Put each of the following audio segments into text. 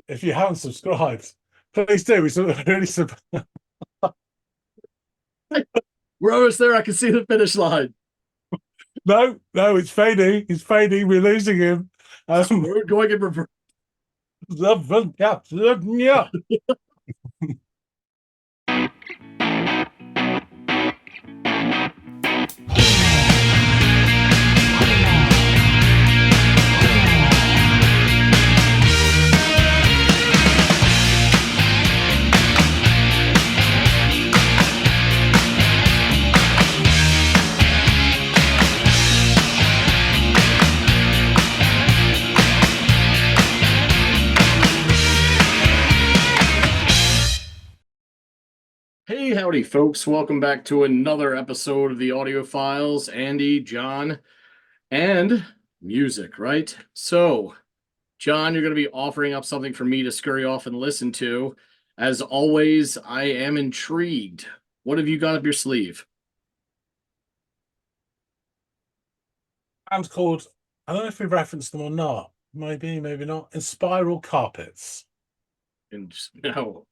if you haven't subscribed, please do. It's really We're almost there. I can see the finish line. no, it's fading. It's fading. We're losing him. We're going in reverse. Yeah. Hey, howdy, folks. Welcome back to another episode of the Audiophiles. Andy, John, and music, right? So, John, you're going to be offering up something for me to scurry off and listen to. As always, I am intrigued. What have you got up your sleeve? Band's called, I don't know if we referenced them or not. Maybe, maybe not. Inspiral Carpets. And no,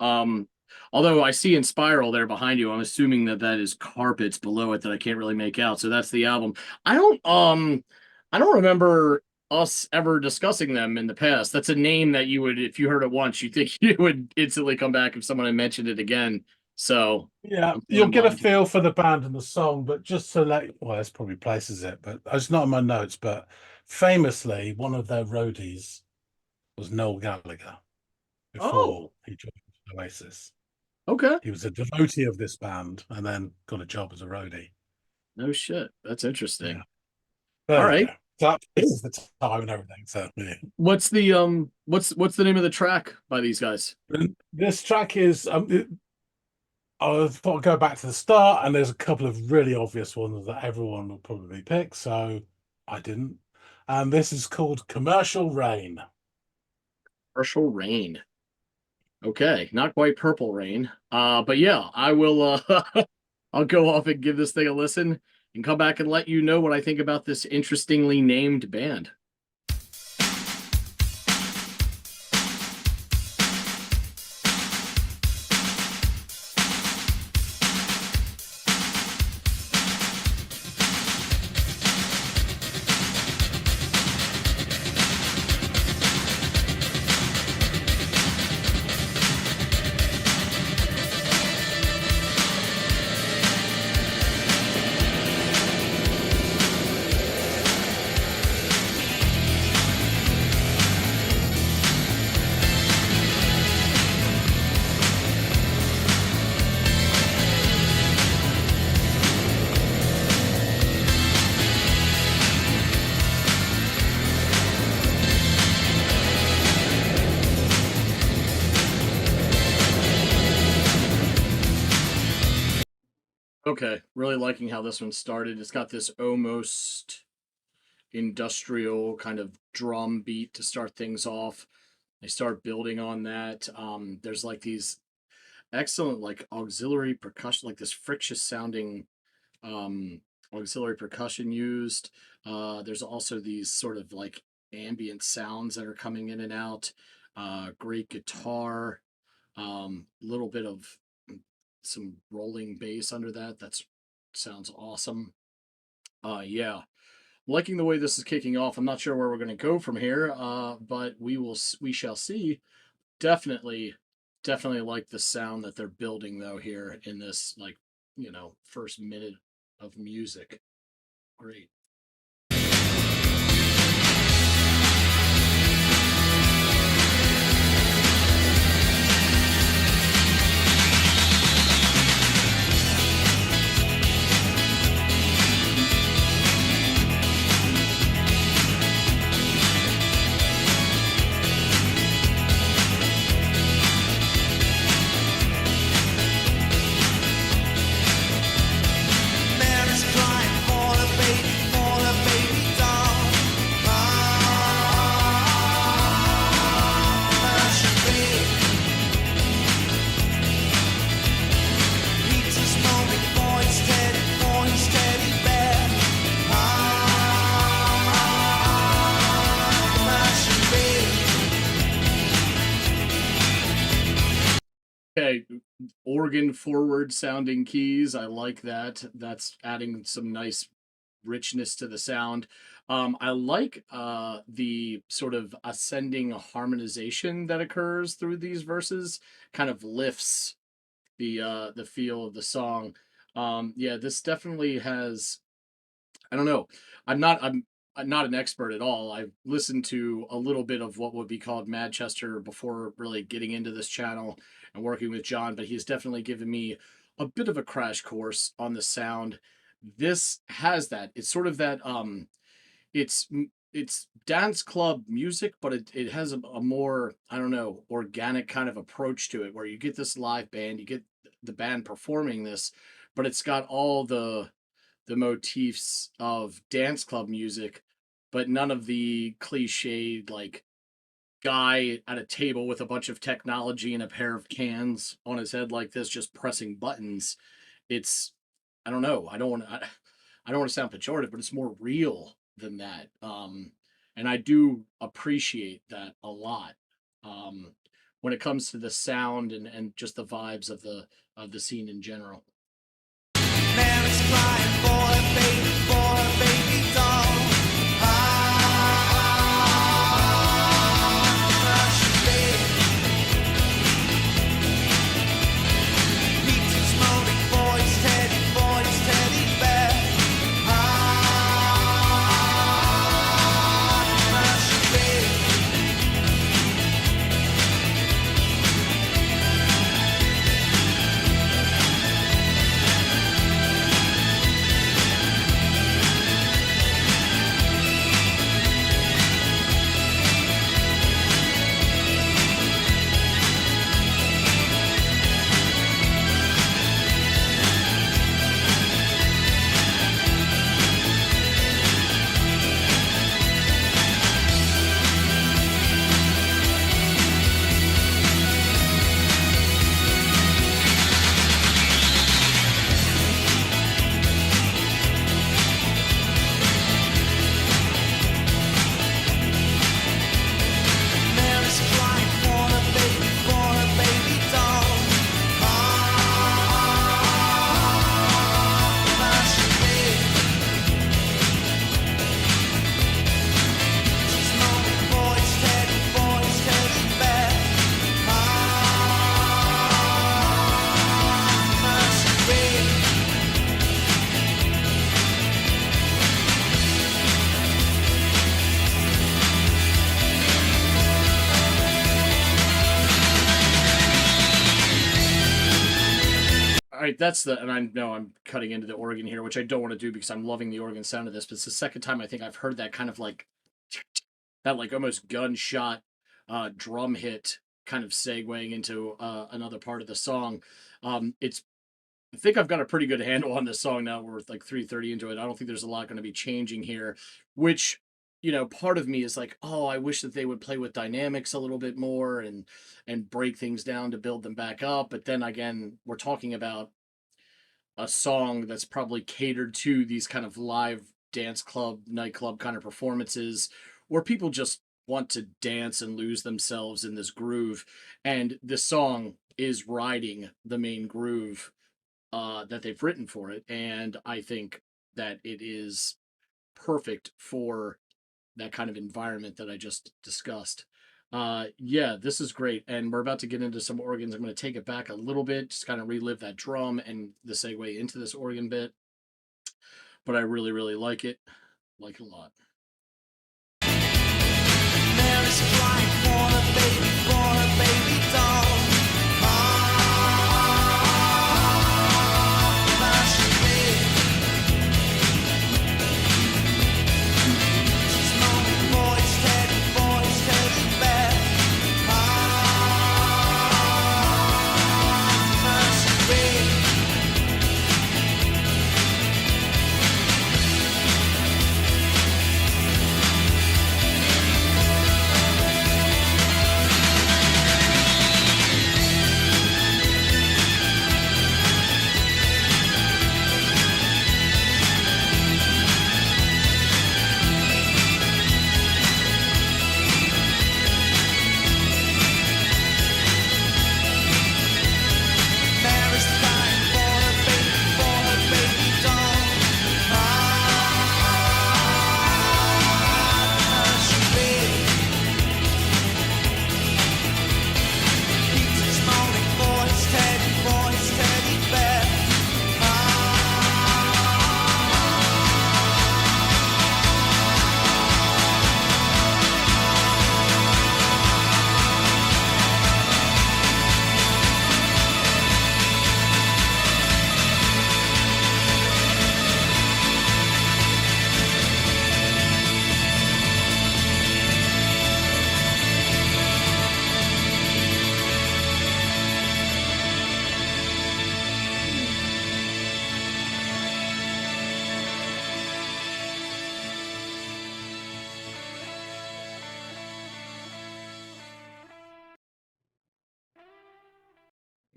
although I see Inspiral there behind you, I'm assuming that that is carpets below it that I can't really make out. So that's the album. I don't, I don't remember us ever discussing them in the past. That's a name that you would, if you heard it once, you think you would instantly come back if someone had mentioned it again. So Yeah, I'm you'll I'm get a blind. feel for the band and the song, but just to let, well, this probably places it, but it's not in my notes. But famously, one of their roadies was Noel Gallagher before Oh, he joined Oasis. okay. He was a devotee of this band and then got a job as a roadie. No shit. That's Yeah, interesting. All there you right. go. So this is the time and everything. So yeah. What's the name of the track by these guys? And this track is I thought I'd go back to the start, and there's a couple of really obvious ones that everyone will probably pick, so I didn't. And this is called Commercial Rain. Partial Rain. Okay, not quite Purple Rain. But yeah, I will I'll go off and give this thing a listen and come back and let you know what I think about this interestingly named band. Okay, really liking how this one started. It's got this almost industrial kind of drum beat to start things off. They start building on that. There's like these excellent like auxiliary percussion, like this frictious sounding um, auxiliary percussion used. There's also these sort of like ambient sounds that are coming in and out. Great guitar, little bit of some rolling bass under that. That's sounds awesome. Yeah, liking the way this is kicking off. I'm not sure where we're going to go from here, but we shall see. Definitely, definitely like the sound that they're building though here in this like first minute of music. Great. Mary's crying for the baby. Okay, organ forward sounding keys. I like that. That's adding some nice richness to the sound. I like the sort of ascending harmonization that occurs through these verses. Kind of lifts the feel of the song. Yeah, this definitely has. I don't know. I'm not an expert at all. I've listened to a little bit of what would be called Manchester before really getting into this channel and working with John, but he's definitely given me a bit of a crash course on the sound. This has that. It's sort of that it's dance club music, but it has a more, I don't know, organic kind of approach to it where you get this live band, you get the band performing this, but it's got all the motifs of dance club music, but none of the cliched like guy at a table with a bunch of technology and a pair of cans on his head like this, just pressing buttons. It's I don't know. I don't want to sound pejorative, but it's more real than that. And I do appreciate that a lot. Um, when it comes to the sound and just the vibes of the scene in general. Mary's crying for her baby doll. She's dead. Peter's moaning for his teddy bear. She's dead. Mary's crying for her baby doll. She's dead. She's moaning for his teddy bear. She's dead. All right, that's the, and I know I'm cutting into the organ here, which I don't want to do because I'm loving the organ sound of this, but it's the second time I think I've heard that kind of like that like almost gunshot drum hit kind of segueing into another part of the song. It's I think I've got a pretty good handle on this song now. We're like 3:30 into it. I don't think there's a lot going to be changing here, which part of me is like, oh, I wish that they would play with dynamics a little bit more and break things down to build them back up. But then again, we're talking about a song that's probably catered to these kind of live dance club, nightclub kind of performances where people just want to dance and lose themselves in this groove. And this song is riding the main groove that they've written for it. And I think that it is perfect for that kind of environment that I just discussed. Yeah, this is great. And we're about to get into some organs. I'm going to take it back a little bit, just kind of relive that drum and the segue into this organ bit. But I really, really like it. Like it a lot. Mary's crying for her baby doll. She's dead. She's moaning for his teddy bear. She's dead.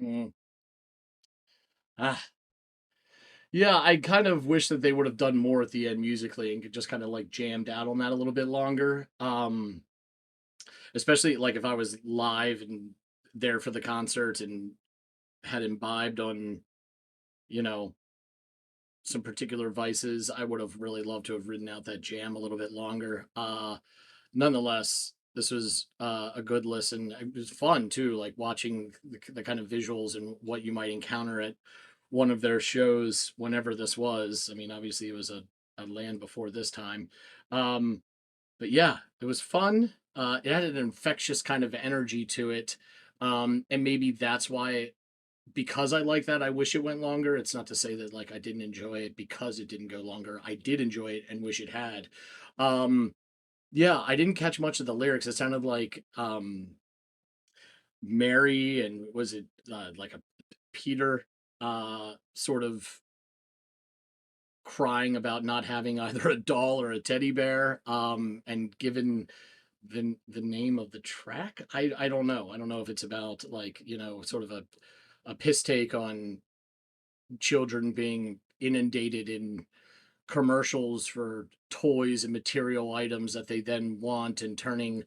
Mm. Ah, yeah, I kind of wish that they would have done more at the end musically and could just kind of like jammed out on that a little bit longer. Especially like if I was live and there for the concert and had imbibed on, you know, some particular vices, I would have really loved to have ridden out that jam a little bit longer. Nonetheless, this was a good listen. It was fun too, like watching the kind of visuals and what you might encounter at one of their shows whenever this was. I mean, obviously it was a land before this time. Um, but yeah, it was fun. It had an infectious kind of energy to it. And maybe that's why, because I like that, I wish it went longer. It's not to say that like I didn't enjoy it because it didn't go longer. I did enjoy it and wish it had. Um, yeah, I didn't catch much of the lyrics. It sounded like Mary and was it like a Peter sort of crying about not having either a doll or a teddy bear. And given the name of the track, I don't know. I don't know if it's about like, you know, sort of a piss take on children being inundated in commercials for toys and material items that they then want, and turning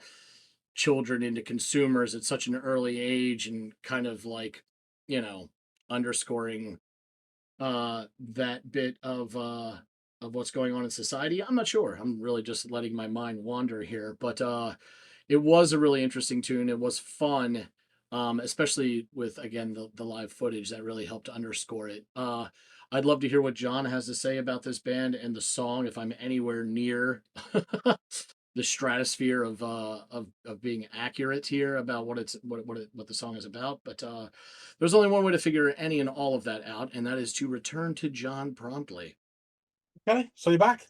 children into consumers at such an early age, and kind of like, you know, underscoring that bit of what's going on in society. I'm not sure. I'm really just letting my mind wander here, but it was a really interesting tune. It was fun, especially with again the live footage that really helped to underscore it. I'd love to hear what John has to say about this band and the song if I'm anywhere near the stratosphere of being accurate here about what the song is about. But there's only one way to figure any and all of that out, and that is to return to John promptly. Okay, so you're back.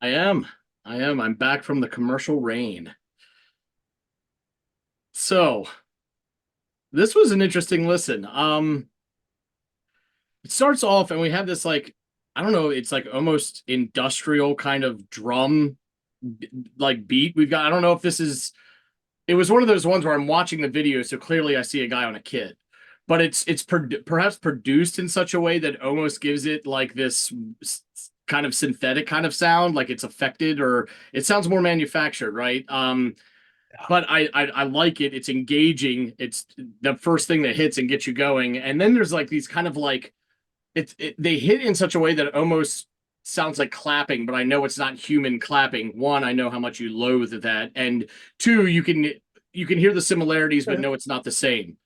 I am. I am. I'm back from the commercial rain. So this was an interesting listen. It starts off and we have this like, I don't know, it's like almost industrial kind of drum like beat. We've got, I don't know if this is, it was one of those ones where I'm watching the video, so clearly I see a guy on a kit, but perhaps produced in such a way that almost gives it like this kind of synthetic kind of sound, like it's affected, or it sounds more manufactured, right? Yeah. But I like it. It's engaging. It's the first thing that hits and gets you going, and then there's like these kind of like they hit in such a way that it almost sounds like clapping, but I know it's not human clapping. One, I know how much you loathe that, and two, you can hear the similarities, but Yeah. no, it's not the same.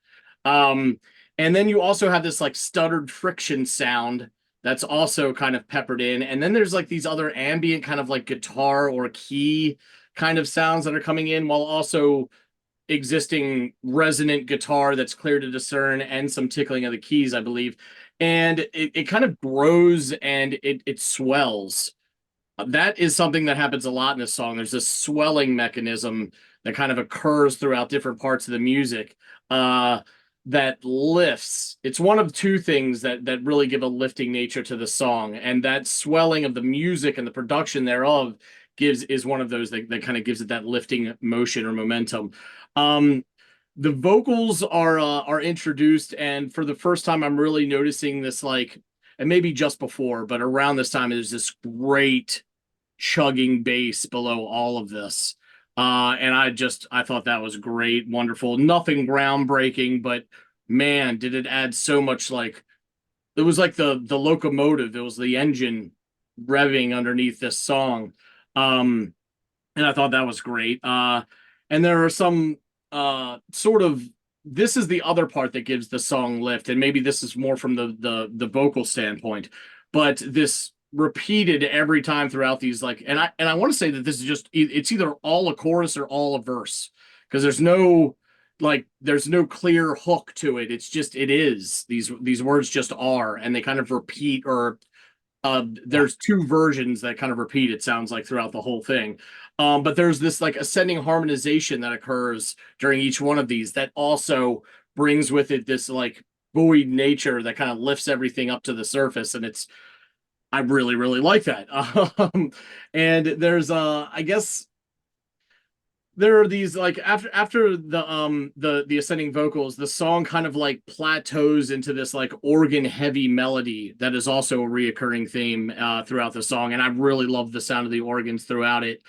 Um, and then you also have this like stuttered friction sound that's also kind of peppered in, and then there's like these other ambient kind of like guitar or key kind of sounds that are coming in, while also existing resonant guitar that's clear to discern, and some tickling of the keys, I believe. And it kind of grows and it swells. That is something that happens a lot in this song. There's this swelling mechanism that kind of occurs throughout different parts of the music uh, that lifts. It's one of two things that really give a lifting nature to the song, and that swelling of the music and the production thereof is one of those that kind of gives it that lifting motion or momentum. Um, the vocals are introduced, and for the first time, I'm really noticing this like, and maybe just before, but around this time, there's this great chugging bass below all of this. And I thought that was great, wonderful, nothing groundbreaking, but man, did it add so much. Like it was like the locomotive, it was the engine revving underneath this song. Um, and I thought that was great. And there are some sort of, this is the other part that gives the song lift, and maybe this is more from the vocal standpoint, but this repeated every time throughout these like, and I want to say that this is just it's either all a chorus or all a verse, because there's no clear hook to it. It's just it is these words just are, and they kind of repeat, or Yeah. there's two versions that kind of repeat, it sounds like, throughout the whole thing. But there's this like ascending harmonization that occurs during each one of these that also brings with it this like buoyed nature that kind of lifts everything up to the surface. And I really, really like that. And there's I guess there are these like after the ascending vocals, the song kind of like plateaus into this like organ heavy melody that is also a reoccurring theme throughout the song, and I really love the sound of the organs throughout it.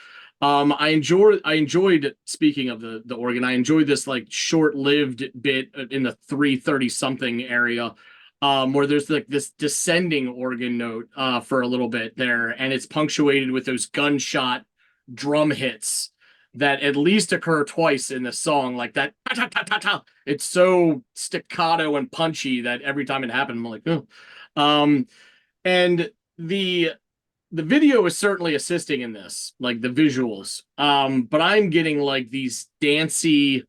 I enjoyed speaking of the organ. I enjoyed this like short-lived bit in the 330 something area, where there's like this descending organ note for a little bit there, and it's punctuated with those gunshot drum hits that at least occur twice in the song, like that. Ta, ta, ta, ta, ta. It's so staccato and punchy that every time it happened, I'm like, oh. And the the video is certainly assisting in this, like the visuals. But I'm getting like these dancey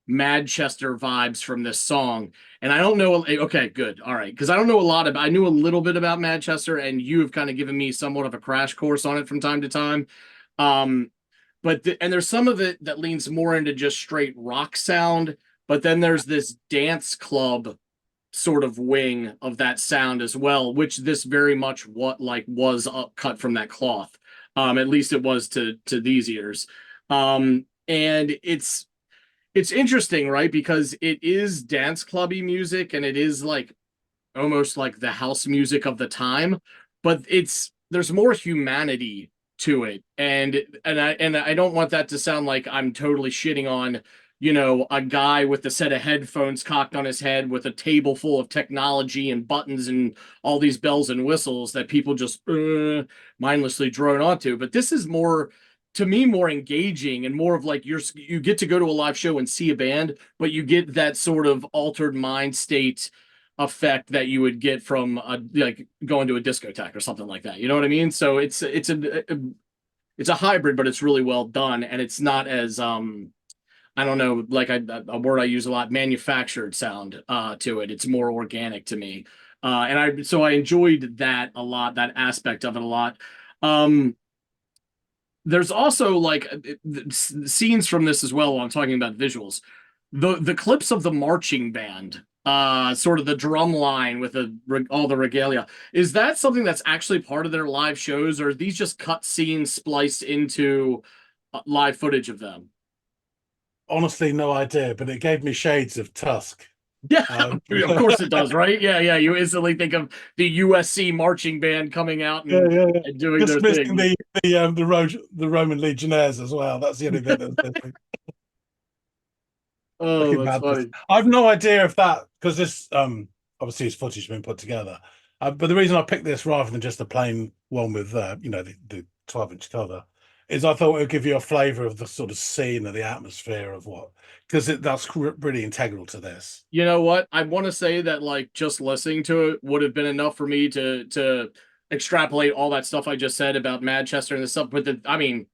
Manchester vibes from this song. And I don't know. Okay, good. All right. Because I don't know a lot about, I knew a little bit about Manchester, and you have kind of given me somewhat of a crash course on it from time to time. Um, and there's some of it that leans more into just straight rock sound, but then there's this dance club sort of wing of that sound as well, which this very much what like was cut from that cloth. At least it was to these ears. And it's interesting, right? Because it is dance clubby music, and it is like almost like the house music of the time, but there's more humanity to it. And I don't want that to sound like I'm totally shitting on, a guy with a set of headphones cocked on his head with a table full of technology and buttons and all these bells and whistles that people just mindlessly drone onto. But this is more, to me, more engaging and more of like you get to go to a live show and see a band, but you get that sort of altered mind state effect that you would get from like going to a discotheque or something like that. You know what I mean? So it's a hybrid, but it's really well done, and it's not as I don't know, like a word I use a lot, manufactured sound to it. It's more organic to me. And I enjoyed that a lot, that aspect of it a lot. Um, there's also like scenes from this as well while I'm talking about visuals. The clips of the marching band, sort of the drum line with all the regalia. Is that something that's actually part of their live shows, or are these just cut scenes spliced into live footage of them? Honestly, no idea, but it gave me shades of Tusk. Yeah, Um, of course it does, right? Yeah, yeah. You instantly think of the USC marching band coming out yeah, and, yeah, yeah. and doing their Just missing thing. the Roman legionnaires as well. That's the only bit that's missing. Oh, Fucking that's madness. funny. I've no idea if that, because this obviously his footage has been put together. But the reason I picked this rather than just a plain one with the 12-inch cover is I thought it would give you a flavour of the sort of scene and the atmosphere of what, because that's really integral to this. You know what? I want to say that like just listening to it would have been enough for me to extrapolate all that stuff I just said about Manchester and the stuff. But I mean,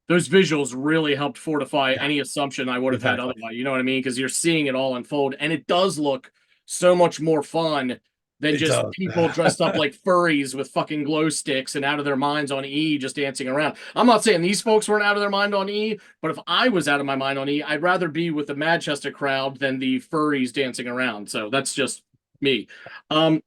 those visuals really helped fortify Yeah, any assumption I would have had exactly. otherwise. You know what I mean? Because you're seeing it all unfold, and it does look so much more fun than It just does. people dressed up like furries with fucking glow sticks and out of their minds on E just dancing around. I'm not saying these folks weren't out of their mind on E, but if I was out of my mind on E, I'd rather be with the Manchester crowd than the furries dancing around. So that's just me. Um,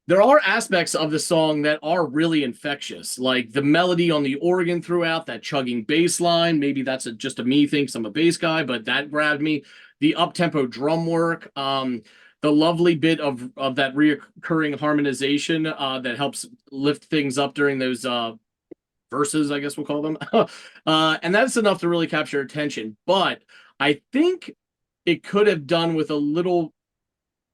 there are aspects of the song that are really infectious, like the melody on the organ throughout, that chugging bass line. Maybe that's just a me thing, 'cause I'm a bass guy, but that grabbed me. The up-tempo drum work, the lovely bit of that reoccurring harmonization that helps lift things up during those verses, I guess we'll call them. And that's enough to really capture attention. But I think it could have done with a little,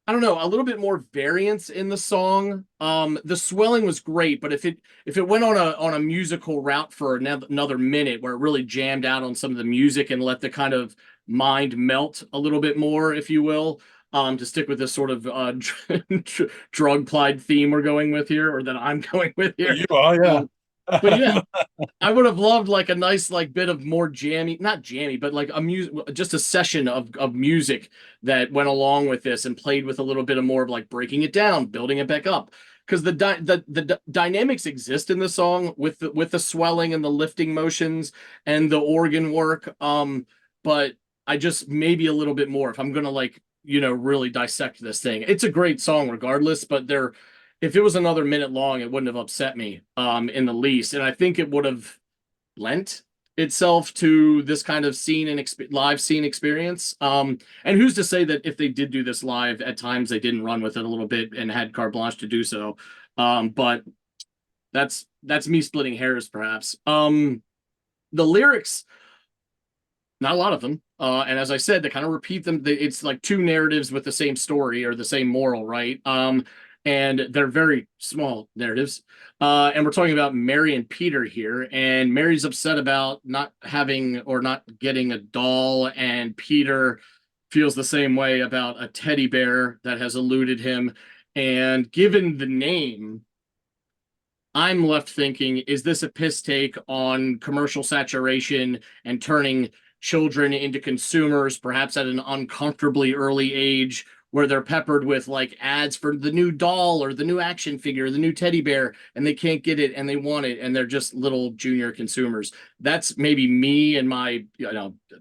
I don't know, a little bit more variance in the song. The swelling was great, but if it went on a musical route for another minute where it really jammed out on some of the music and let the kind of mind melt a little bit more, if you will, to stick with this sort of drug plied theme we're going with here, or that I'm going with here. You are, yeah. Um, but yeah, I would have loved like a nice like bit of more jammy, not jammy, but like a music, just a session of music that went along with this and played with a little bit of more of like breaking it down, building it back up. Because the dynamics exist in the song with the swelling and the lifting motions and the organ work. But I just maybe a little bit more if I'm gonna like really dissect this thing. It's a great song regardless, but if it was another minute long, it wouldn't have upset me in the least, and I think it would have lent itself to this kind of scene and live scene experience. And who's to say that if they did do this live, at times they didn't run with it a little bit and had carte blanche to do so. But that's me splitting hairs, perhaps. The lyrics, not a lot of them. And as I said, they kind of repeat them. It's like two narratives with the same story or the same moral, right? And they're very small narratives. And we're talking about Mary and Peter here. And Mary's upset about not having or not getting a doll, and Peter feels the same way about a teddy bear that has eluded him. And given the name, I'm left thinking, is this a piss take on commercial saturation and turning children into consumers, perhaps at an uncomfortably early age, where they're peppered with like ads for the new doll or the new action figure, the new teddy bear, and they can't get it and they want it, and they're just little junior consumers? That's maybe me and my,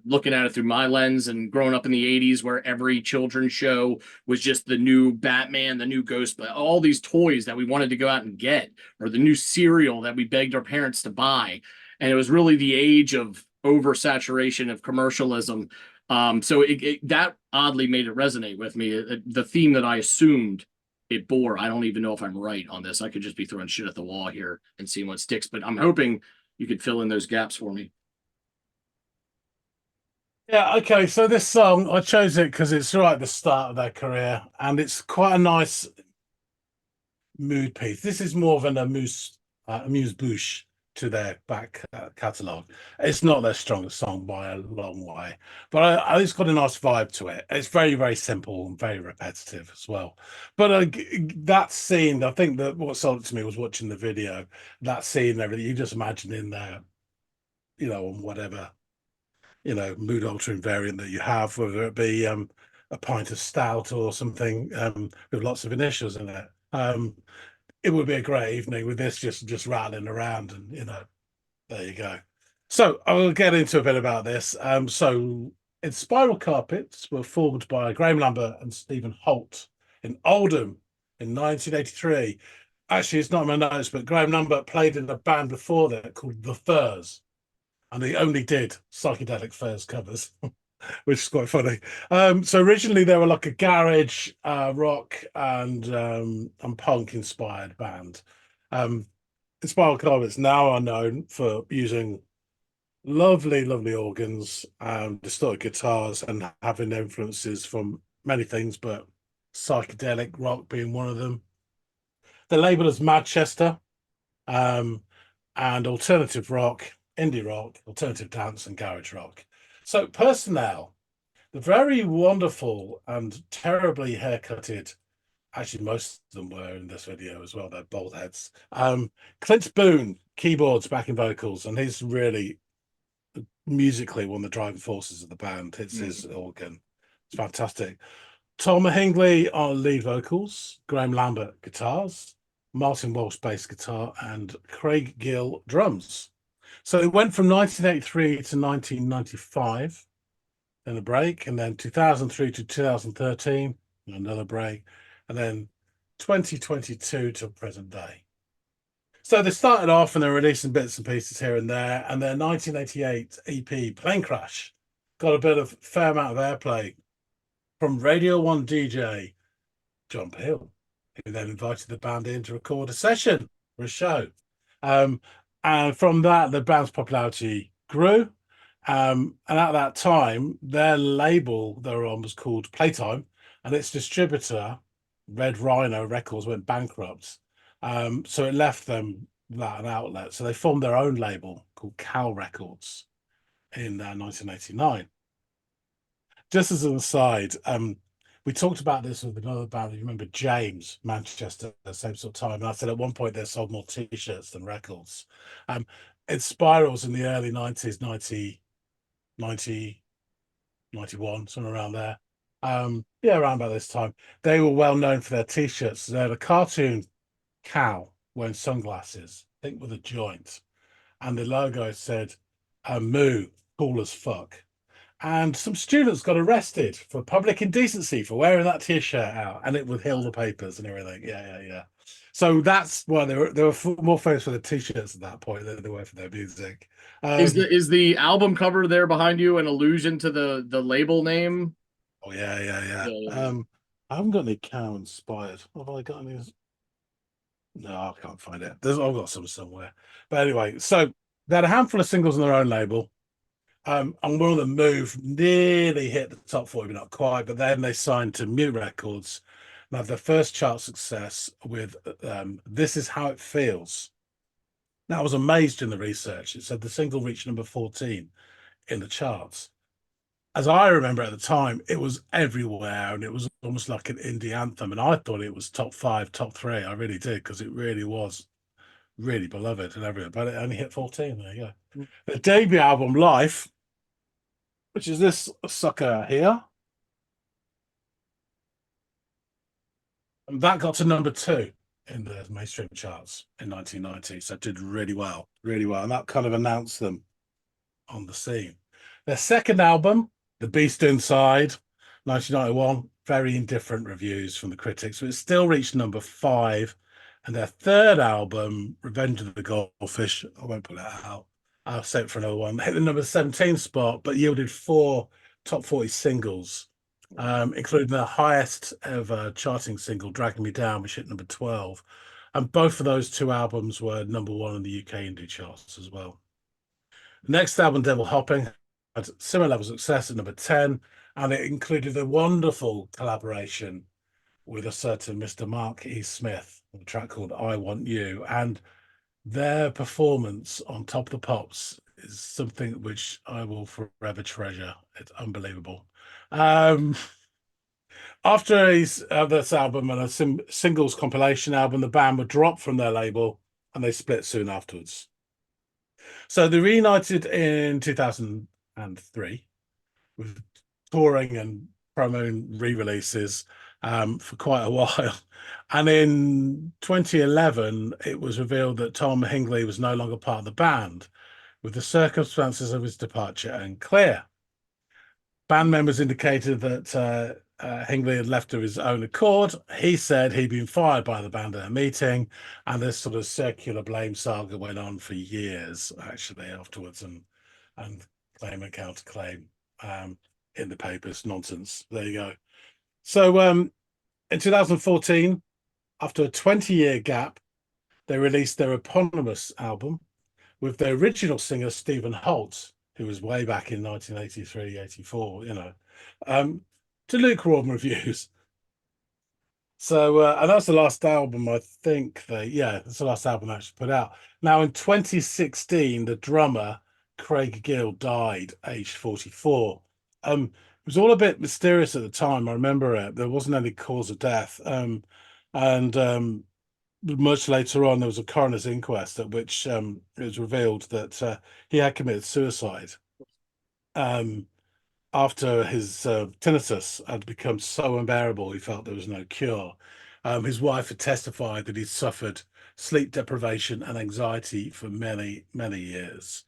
looking at it through my lens and growing up in the 80s, where every children's show was just the new Batman, the new Ghost, all these toys that we wanted to go out and get, or the new cereal that we begged our parents to buy. And it was really the age of oversaturation of commercialism. So that oddly made it resonate with me. The theme that I assumed it bore. I don't even know if I'm right on this. I could just be throwing shit at the wall here and seeing what sticks, but I'm hoping you could fill in those gaps for me. Yeah, okay. So this song, I chose it because it's right at the start of their career, and it's quite a nice mood piece. This is more of an amuse-bouche to their back catalogue. It's not their strongest song by a long way, but it's got a nice vibe to it. It's very, very simple and very repetitive as well. But that scene, I think that what sold it to me was watching the video. That scene and everything, you just imagine in there, on whatever, mood altering variant that you have, whether it be a pint of stout or something with lots of initials in it. It would be a great evening with this just rattling around, and there you go. So I will get into a bit about this. So Inspiral carpets were formed by Graham Lambert and Stephen Holt in Oldham in 1983. Actually, it's not in my notes, but Graham Lambert played in a band before that called The Furs, and they only did psychedelic Furs covers, which is quite funny. So originally they were like a garage rock and punk inspired band. Inspiral Carpets now are known for using lovely, lovely organs, distorted guitars, and having influences from many things, but psychedelic rock being one of them. They're labeled as Manchester, and alternative rock, indie rock, alternative dance, and garage rock. So personnel, the very wonderful and terribly haircutted, actually most of them were in this video as well, they're bald heads. Clint Boone, keyboards, backing vocals, and he's really musically one of the driving forces of the band. It's his organ. It's fantastic. Tom Hingley on lead vocals, Graham Lambert guitars, Martin Walsh bass guitar, and Craig Gill drums. So it went from 1983 to 1995, then a break, and then 2003 to 2013, another break, and then 2022 to present day. So they started off and they're releasing bits and pieces here and there, and their 1988 EP, Plane Crash, got a fair amount of airplay from Radio 1 DJ John Peel, who then invited the band in to record a session for a show. And from that, the band's popularity grew. And at that time, their label they were on was called Playtime, and its distributor, Red Rhino Records, went bankrupt. So it left them without an outlet. So they formed their own label called Cal Records in 1989. Just as an aside, we talked about this with another band. You remember James, Manchester, the same sort of time. And I said at one point they sold more T-shirts than records. Inspirals in the early 90s, 90, 91, somewhere around there. Around about this time. They were well known for their T-shirts. They had a cartoon cow wearing sunglasses, I think with a joint. And the logo said, moo, cool as fuck. And some students got arrested for public indecency for wearing that T-shirt out, and it would hill the papers and everything. Yeah. So that's why they were more famous for the t-shirts at that point than they were for their music. Is the album cover there behind you an allusion to the label name? Oh yeah, yeah, yeah. Yeah, yeah, yeah. I haven't got any cow inspired. Have I got any? No, I can't find it. I've got some somewhere. But anyway, so they had a handful of singles on their own label. And one of them moved, nearly hit the top 40, but not quite. But then they signed to Mute Records and had their first chart success with This Is How It Feels. Now, I was amazed in the research. It said the single reached number 14 in the charts. As I remember at the time, it was everywhere and it was almost like an indie anthem. And I thought it was top 5, top 3. I really did, because it really was really beloved and everything. But it only hit 14. There you go. The debut album, Life, which is this sucker here, and that got to number 2 in the mainstream charts in 1990. So it did really well, really well. And that kind of announced them on the scene. Their second album, The Beast Inside, 1991, very indifferent reviews from the critics, but it still reached number 5. And their third album, Revenge of the Goldfish, I won't put that out, I'll save it for another one, hit the number 17 spot, but yielded 4 top 40 singles, including the highest ever charting single, Dragging Me Down, which hit number 12. And both of those 2 albums were number 1 in the UK indie charts as well. The next album, Devil Hopping, had similar levels of success at number 10, and it included a wonderful collaboration with a certain Mr. Mark E. Smith on a track called I Want You. And their performance on Top of the Pops is something which I will forever treasure. It's unbelievable. After this album and a singles compilation album, the band were dropped from their label and they split soon afterwards. So they reunited in 2003 with touring and promo re-releases for quite a while. And in 2011, it was revealed that Tom Hingley was no longer part of the band, with the circumstances of his departure unclear. Band members indicated that Hingley had left of his own accord. He said he'd been fired by the band at a meeting, and this sort of circular blame saga went on for years, actually, afterwards, and claim and counterclaim in the papers. Nonsense. There you go. So in 2014, after a 20-year gap, they released their eponymous album with their original singer, Stephen Holt, who was way back in 1983, 84, to lukewarm reviews. So, and that's the last album, I think that's the last album I actually put out. Now, in 2016, the drummer, Craig Gill, died aged 44. It was all a bit mysterious at the time. I remember it. There wasn't any cause of death. And much later on, there was a coroner's inquest at which it was revealed that he had committed suicide after his tinnitus had become so unbearable, he felt there was no cure. His wife had testified that he'd suffered sleep deprivation and anxiety for many, many years.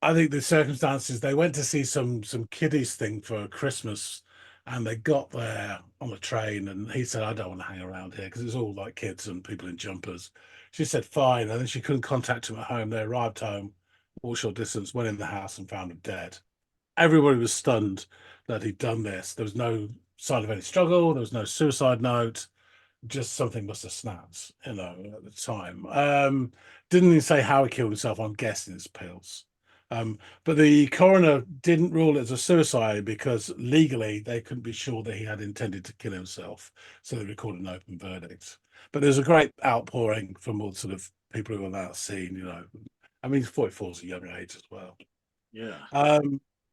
I think the circumstances, they went to see some kiddies thing for Christmas, and they got there on the train, and he said, I don't want to hang around here because it's all like kids and people in jumpers. She said, fine. And then she couldn't contact him at home. They arrived home, all short distance, went in the house and found him dead. Everybody was stunned that he'd done this. There was no sign of any struggle. There was no suicide note. Just something must have snapped, at the time. Didn't even say how he killed himself. I'm guessing it's pills. But the coroner didn't rule it as a suicide because legally they couldn't be sure that he had intended to kill himself. So they recorded an open verdict. But there's a great outpouring from all sort of people who are on that scene, I mean, 44 is a young age as well. Yeah.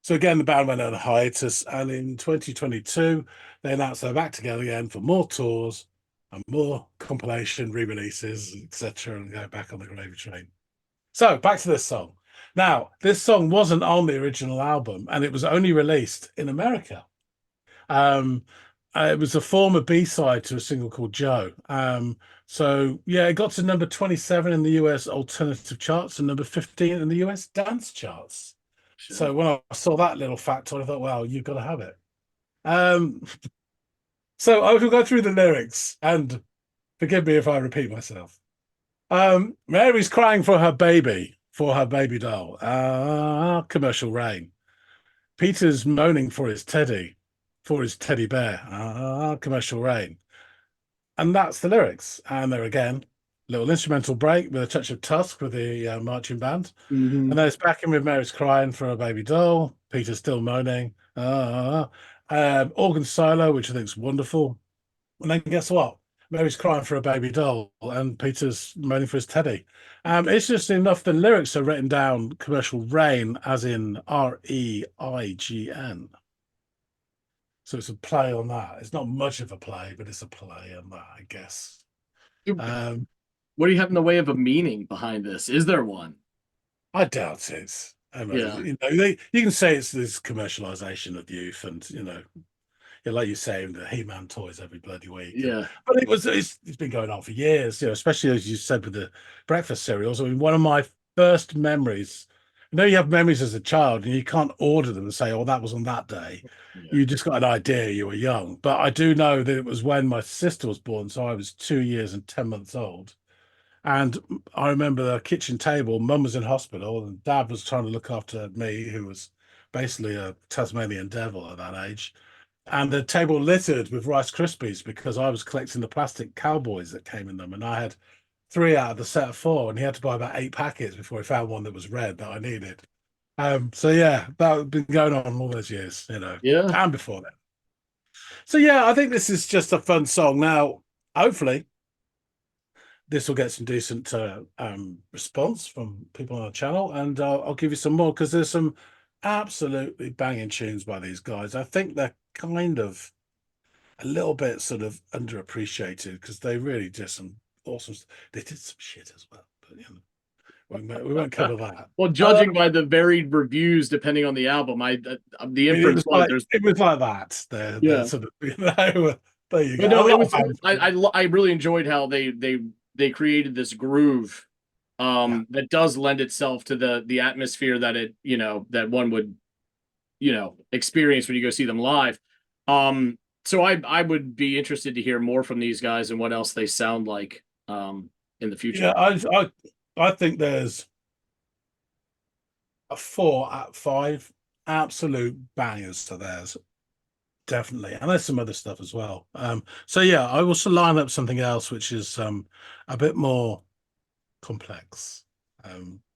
So again, the band went on a hiatus, and in 2022, they announced they're back together again for more tours and more compilation re-releases, etc., and go back on the gravy train. So back to this song. Now, this song wasn't on the original album, and it was only released in America. It was a former B-side to a single called Joe. So yeah, it got to number 27 in the US alternative charts and number 15 in the US dance charts. Sure. So when I saw that little factor, I thought, well, you've got to have it. So I will go through the lyrics, and Forgive me if I repeat myself. Mary's crying for her baby doll. Commercial rain. Peter's moaning for his teddy bear. Commercial rain. And that's the lyrics. And there again, little instrumental break with a touch of Tusk with the marching band. Mhm. And then it's back in with Mary's crying for a baby doll. Peter's still moaning. Organ solo, which I think is wonderful. And then guess what? Mary's crying for a baby doll, and Peter's moaning for his teddy. It's just enough. The lyrics are written down commercial rain, as in REIGN. So it's a play on that. It's not much of a play, but it's a play on that, I guess. Um, What do you have in the way of a meaning behind this? Is there one? I doubt it. I mean, Yeah. you can say it's this commercialization of youth, and like you say, the He-Man toys every bloody week. Yeah. But it's been going on for years, especially as you said with the breakfast cereals. I mean, one of my first memories, you have memories as a child and you can't order them and say, oh, that was on that day. Yeah. You just got an idea you were young. But I do know that it was when my sister was born, so I was 2 years and 10 months old. And I remember the kitchen table, mum was in hospital and dad was trying to look after me, who was basically a Tasmanian devil at that age. And the table littered with Rice Krispies because I was collecting the plastic cowboys that came in them. And I had 3 out of the set of 4, and he had to buy about 8 packets before he found one that was red that I needed. So yeah, that had been going on all those years, Yeah. and before that. So yeah, I think this is just a fun song. Now, hopefully, this will get some decent response from people on the channel, and I'll give you some more because there's some absolutely banging tunes by these guys. I think they're kind of a little bit sort of underappreciated because they really did some awesome. They did some shit as well, but we won't cover that. Well, judging by the varied reviews, depending on the album, the inference was there's. It was like that. They're Yeah. sort of, there you But go. no, it was. I really enjoyed how they created this groove, that does lend itself to the atmosphere that that one would, experience when you go see them live. So I would be interested to hear more from these guys and what else they sound like in the future. Yeah, I think there's a 4 out of 5 absolute bangers to theirs. Definitely. And there's some other stuff as well. So yeah, I will line up something else which is a bit more complex,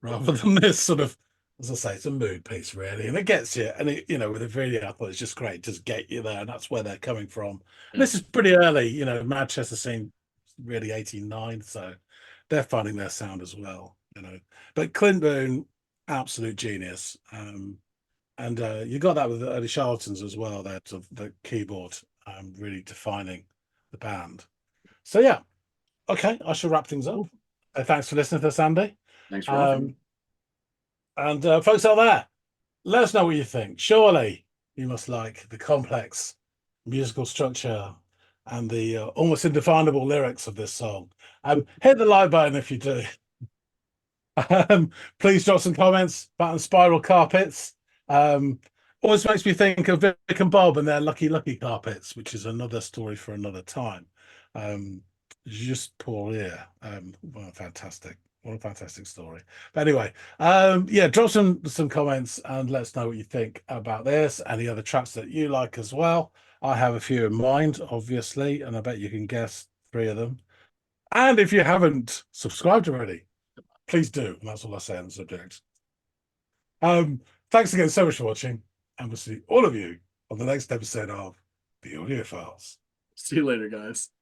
rather than this sort of, as I say, it's a mood piece really, and it gets you. And it, with a video, I thought it's just great, just get you there, and that's where they're coming from. And this is pretty early, Manchester scene really 89, so they're finding their sound as well, But Clint Boone, absolute genius. And you got that with the early Charlatans as well, that the keyboard really defining the band. So yeah, okay, I shall wrap things up. Thanks for listening to this, Andy. Thanks for having me. And folks out there, let us know what you think. Surely you must like the complex musical structure and the almost indefinable lyrics of this song. Hit the like button if you do. Please drop some comments about Inspiral carpets. Always makes me think of Vic and Bob and their Lucky Lucky carpets, which is another story for another time. Just pour here. What a fantastic story. But anyway, yeah, drop some comments and let us know what you think about this. Any other tracks that you like as well. I have a few in mind, obviously, and I bet you can guess 3 of them. And if you haven't subscribed already, please do. And that's all I say on the subject. Thanks again so much for watching, and we'll see all of you on the next episode of the Audiophiles. See you later, guys.